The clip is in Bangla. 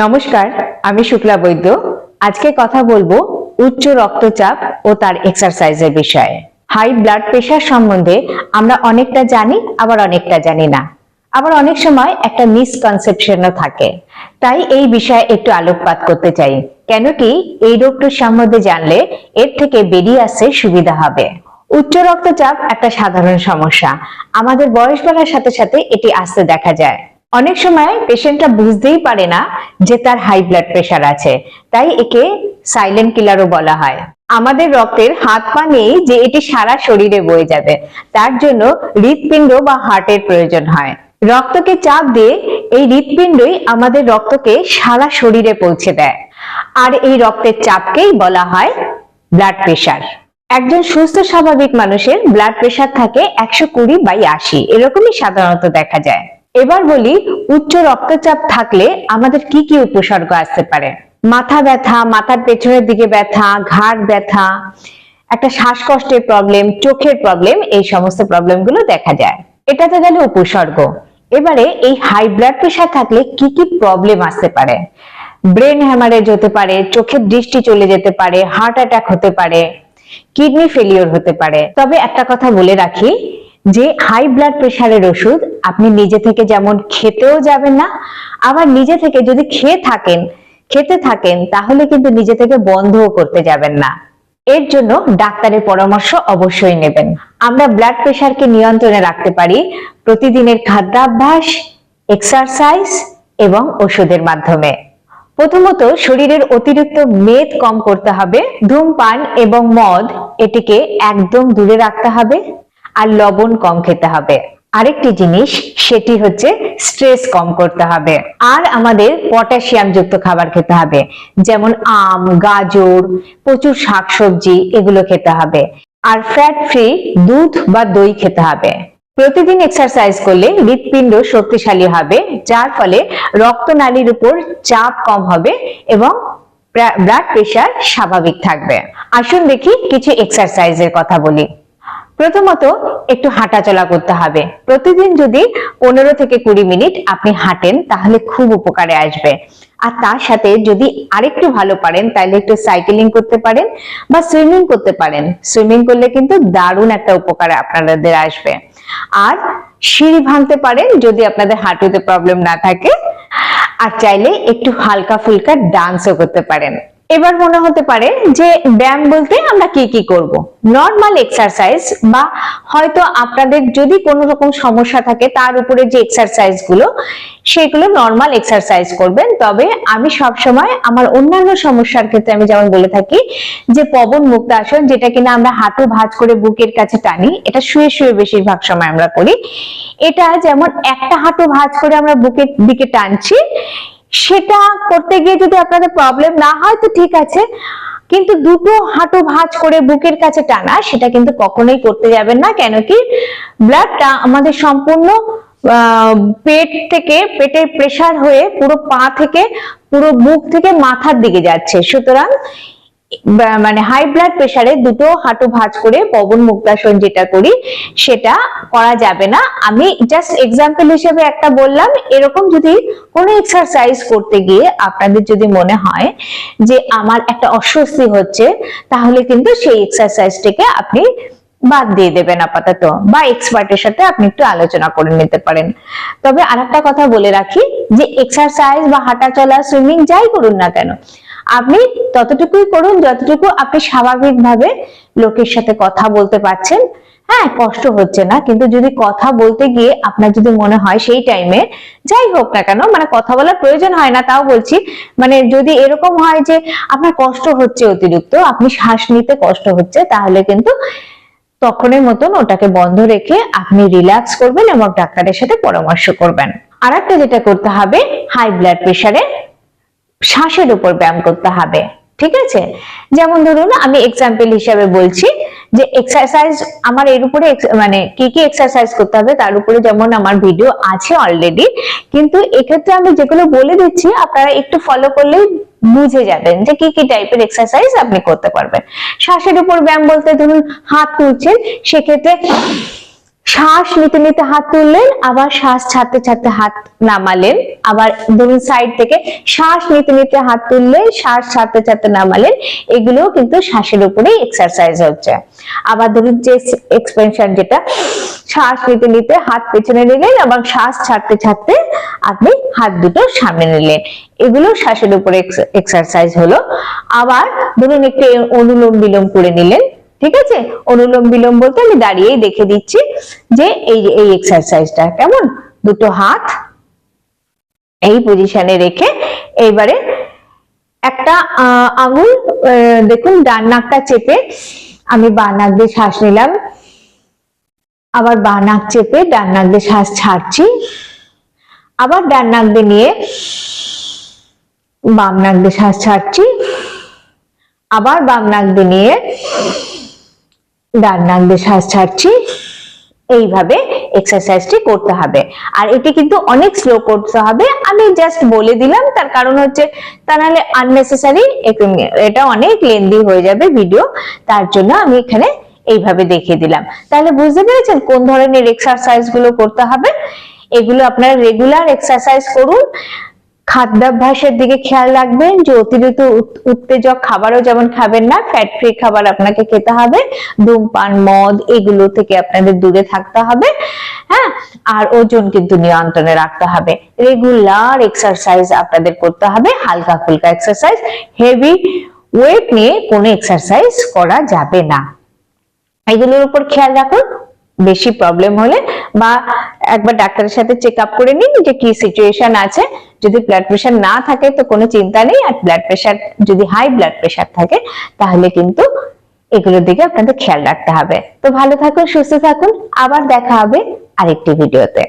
নমস্কার, আমি শুক্লা বৈদ্য। আজকে কথা বলবো উচ্চ রক্তচাপ ও তার এক্সারসাইজের বিষয়ে। হাই ব্লাড প্রেশার সম্বন্ধে আমরা অনেকটা জানি, আবার অনেকটা জানি না। আবার অনেক সময় একটা মিসকনসেপশনও থাকে। তাই এই বিষয়ে একটু আলোকপাত করতে চাই। কেন কি এই রোগটির সম্বন্ধে জানলে এর থেকে বেরিয়ে আসতে সুবিধা হবে। উচ্চ রক্তচাপ একটা সাধারণ সমস্যা। আমাদের বয়স বাড়ার সাথে সাথে এটি আসতে দেখা যায়। অনেক সময় পেশেন্টরা বুঝতেই পারে না যে তার হাই ব্লাড প্রেশার আছে, তাই একে সাইলেন্ট কিলারও বলা হয়। আমাদের রক্তের হাত পা নেই যে এটি সারা শরীরে বয়ে যাবে, তার জন্য হৃৎপিণ্ড বা হার্টের প্রয়োজন হয়। রক্তকে চাপ দিয়ে এই হৃৎপিণ্ডই আমাদের রক্তকে সারা শরীরে পৌঁছে দেয়, আর এই রক্তের চাপকেই বলা হয় ব্লাড প্রেশার। একজন সুস্থ স্বাভাবিক মানুষের ব্লাড প্রেশার থাকে 120/80, এরকমই সাধারণত দেখা যায়। এবার বলি উচ্চ রক্তচাপ থাকলে আমাদের কি কি উপসর্গ আসতে পারে। মাথা ব্যথা, মাথার পেছনের দিকে ব্যথা, ঘাড় ব্যথা, একটা শ্বাসকষ্টের প্রবলেম, চোখের প্রবলেম, এই সমস্ত প্রবলেমগুলো দেখা যায়। এটা তো গেল উপসর্গ। এবারে এই হাই ব্লাড প্রেশার থাকলে কি কি প্রবলেম আসতে পারে। ব্রেন হ্যামারেজ হতে পারে, চোখের দৃষ্টি চলে যেতে পারে, হার্ট অ্যাটাক হতে পারে, কিডনি ফেলিওর হতে পারে। তবে একটা কথা বলে রাখি যে হাই ব্লাড প্রেশারের ওষুধ আপনি নিজে থেকে যেমন খেতেও যাবেন না, আবার নিজে থেকে যদি খেতে থাকেন তাহলে কিন্তু নিজে থেকে বন্ধও করতে যাবেন না। এর জন্য ডাক্তারের পরামর্শ অবশ্যই নেবেন। আমরা ব্লাড প্রেশারকে নিয়ন্ত্রণে রাখতে পারি প্রতিদিনের খাদ্যাভ্যাস, এক্সারসাইজ এবং ওষুধের মাধ্যমে। প্রথমত শরীরের অতিরিক্ত মেদ কম করতে হবে। ধূমপান এবং মদ এটিকে একদম দূরে রাখতে হবে, আর লবণ কম খেতে হবে। আরেকটি জিনিস সেটি হচ্ছে স্ট্রেস কম করতে হবে, আর আমাদের পটাশিয়াম যুক্ত খাবার খেতে হবে, যেমন আম, গাজর, প্রচুর শাকসবজি এগুলো খেতে হবে, আর ফ্যাট ফ্রি দুধ বা দই খেতে হবে। প্রতিদিন এক্সারসাইজ করলে হৃৎপিণ্ড শক্তিশালী হবে, যার ফলে রক্তনালীর উপর চাপ কম হবে এবং ব্লাড প্রেশার স্বাভাবিক থাকবে। আসুন দেখি কিছু এক্সারসাইজের কথা বলি। প্রথমত একটু হাঁটাচলা করতে হবে। প্রতিদিন যদি 15 থেকে 20 মিনিট আপনি হাঁটেন তাহলে খুব উপকারে আসবে। আর তার সাথে যদি আরেকটু ভালো পারেন তাহলে একটু সাইকেলিং করতে পারেন বা সুইমিং করতে পারেন। সুইমিং করলে কিন্তু দারুণ একটা উপকার আপনাদের আসবে। আর সিঁড়ি ভাঙতে পারেন যদি আপনাদের হাঁটুতে প্রবলেম না থাকে, আর চাইলে একটু হালকা ফুলকা ডান্সও করতে পারেন। এবার মনে হতে পারে যে ব্যায়াম বলতে আমরা কি কি করব। নর্মাল এক্সারসাইজ বা হয়তো আপনাদের যদি কোনো রকম সমস্যা থাকে তার উপরে যে এক্সারসাইজ গুলো, সেগুলো নর্মাল এক্সারসাইজ করবেন। তবে আমি সব সময় আমার অন্যান্য সমস্যার ক্ষেত্রে আমি যেমন বলে থাকি যে পবন মুক্ত আসন, যেটা কিনা আমরা হাঁটু ভাঁজ করে বুকের কাছে টানি, এটা শুয়ে শুয়ে বেশিরভাগ সময় আমরা করি। এটা যেমন একটা হাঁটু ভাঁজ করে আমরা বুকের দিকে টানছি, সেটা করতে গিয়ে যদি আপনাদের প্রবলেম না হয় তো ঠিক আছে, কিন্তু দুটো হাঁটু ভাঁজ করে বুকের কাছে টানা সেটা কিন্তু কখনোই করতে যাবেন না। কেন কি ব্লাডটা আমাদের সম্পূর্ণ পেট থেকে, পেটের প্রেসার হয়ে পুরো পা থেকে, পুরো বুক থেকে মাথার দিকে যাচ্ছে। সুতরাং মানে হাই ব্লাড প্রেসারে দুটো হাঁটু ভাঁজ করে পবন মুক্তাসন যেটা করি সেটা করা যাবে না। আমি জাস্ট এক্সাম্পল হিসেবে একটা বললাম। এরকম যদি কোনো এক্সারসাইজ করতে গিয়ে আপনাদের যদি মনে হয় যে আমার একটা অস্বস্তি হচ্ছে, তাহলে কিন্তু সেই এক্সারসাইজটাকে আপনি বাদ দিয়ে দেবেন আপাতত, বা এক্সপার্টের সাথে আপনি একটু আলোচনা করে নিতে পারেন। তবে আরেকটা কথা বলে রাখি যে এক্সারসাইজ বা হাঁটাচলা, সুইমিং যাই করুন না কেন, আপনি ততটুকুই করুন যতটুকু আপনি স্বাভাবিকভাবে লোকের সাথে কথা বলতে পারছেন। হ্যাঁ, কষ্ট হচ্ছে না, কিন্তু যদি কথা বলতে গিয়ে আপনার যদি মনে হয় সেই টাইমে, যাই হোক না কেন, মানে কথা বলার প্রয়োজন হয় না তাও বলছি, মানে যদি এরকম হয় যে আপনার কষ্ট হচ্ছে অতিরিক্ত, আপনি শ্বাস নিতে কষ্ট হচ্ছে, তাহলে কিন্তু তখনের মতন ওটাকে বন্ধ রেখে আপনি রিল্যাক্স করবেন এবং ডাক্তারের সাথে পরামর্শ করবেন। আর একটা যেটা করতে হবে, হাই ব্লাড প্রেসারে শ্বাসের উপর ব্যায়াম করতে হবে। ঠিক আছে, যেমন ধরুন আমি এক্সাম্পল হিসাবে বলছি যে এক্সারসাইজ আমার এর উপরে, মানে কি কি এক্সারসাইজ করতে হবে তার উপরে যেমন আমার ভিডিও আছে অলরেডি, কিন্তু এক্ষেত্রে আমি যেগুলো বলে দিচ্ছি আপনারা একটু ফলো করলেই বুঝে যাবেন যে কি কি টাইপের এক্সারসাইজ আপনি করতে পারবেন। শ্বাসের উপর ব্যায়াম বলতে ধরুন হাত তুলছেন, সেক্ষেত্রে শ্বাস নিতে নিতে হাত তুললেন, আবার শ্বাস ছাড়তে ছাড়তে হাত নামালেন, আবার ধরুন সাইড থেকে শ্বাস নিতে নিতে হাত তুললেন, শ্বাস ছাড়তে ছাড়তে নামালেন, এগুলোও কিন্তু শ্বাসের উপরেই এক্সারসাইজ হচ্ছে। আবার ধরুন চেস্ট এক্সপেনশন, যেটা শ্বাস নিতে নিতে হাত পেছনে নিলেন এবং শ্বাস ছাড়তে ছাড়তে আপনি হাত দুটো সামনে নিলেন, এগুলো শ্বাসের উপরে এক্সারসাইজ হলো। আবার ধরুন একটু অনুলোম বিলোম করে নিলেন, ঠিক আছে? অনুলোম বিলোম বলতে আমি দাঁড়িয়েই দেখে দিচ্ছি যে এই এক্সারসাইজটা কেমন। দুটো হাত এই পজিশনে রেখে এইবারে একটা আঙুল দেখুন ডান নাকটা চেপে আমি বাঁ নাক দিয়ে শ্বাস নিলাম, আবার বাঁ নাক চেপে ডান নাক দিয়ে শ্বাস ছাড়ছি, আবার ডান নাক দিয়ে নিয়ে বাম নাক দিয়ে শ্বাস ছাড়ছি, আবার বাম নাক দিয়ে নিয়ে ডান নাক দিয়ে শ্বাস ছাড়ছি। এইভাবে এক্সারসাইজটি করতে হবে। আর এটি কিন্তু অনেক স্লো করতে হবে, আমি জাস্ট বলে দিলাম, তার কারণ হচ্ছে তা নাহলে আননেসেসারি এটা অনেক লেন্দি হয়ে যাবে ভিডিও, তার জন্য আমি এখানে এইভাবে দেখিয়ে দিলাম। তাহলে বুঝতে পেরেছেন কোন ধরনের এক্সারসাইজ গুলো করতে হবে। এগুলো আপনারা রেগুলার এক্সারসাইজ করুন। খাদ্যাভ্যাসের দিকে খেয়াল রাখবেন যে অতিরিক্ত উত্তেজক খাবারও যেমন খাবেন না, ফ্যাট ফ্রি খাবার আপনাকে খেতে হবে, ধূমপান মদ এগুলো থেকে আপনাদের দূরে থাকতে হবে, হ্যাঁ। আর ওজন কিন্তু নিয়ন্ত্রণে রাখতে হবে। রেগুলার এক্সারসাইজ আপনাদের করতে হবে, হালকা ফুলকা এক্সারসাইজ, হেভি ওয়েট নিয়ে কোনো এক্সারসাইজ করা যাবে না। এগুলোর উপর খেয়াল রাখুন। বেশি প্রবলেম হলে বা একবার ডাক্তারের সাথে চেক আপ করে নিন যে কি সিচুয়েশন আছে। যদি ব্লাড প্রেশার না থাকে তো কোনো চিন্তা নেই, আর ব্লাড প্রেশার যদি হাই ব্লাড প্রেশার থাকে তাহলে কিন্তু এগুলোর দিকে আপনাদের খেয়াল রাখতে হবে। তো ভালো থাকুন, সুস্থ থাকুন, আবার দেখা হবে আরেকটি ভিডিওতে।